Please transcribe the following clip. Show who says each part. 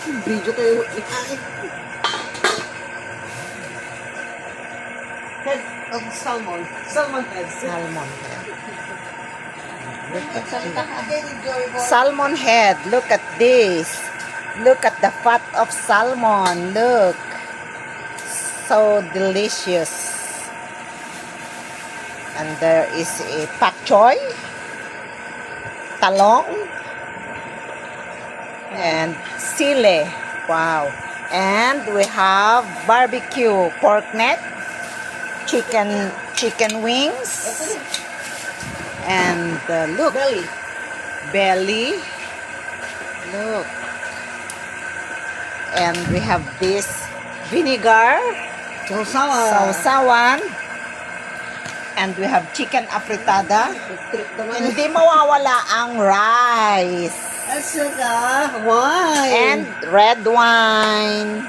Speaker 1: Video kayo ikain. Head of salmon. Salmon head.
Speaker 2: Salmon head.
Speaker 1: Again, enjoyable.
Speaker 2: Salmon head. Look at this. Look at the fat of salmon. Look. So delicious. And there is a pak choy, talong, and sile. Wow. And we have barbecue pork neck, chicken wings, and look, belly. Look. And we have this vinegar, sausawan, and we have chicken afritada. Hindi mawawala ang rice.
Speaker 1: Wine.
Speaker 2: And red wine.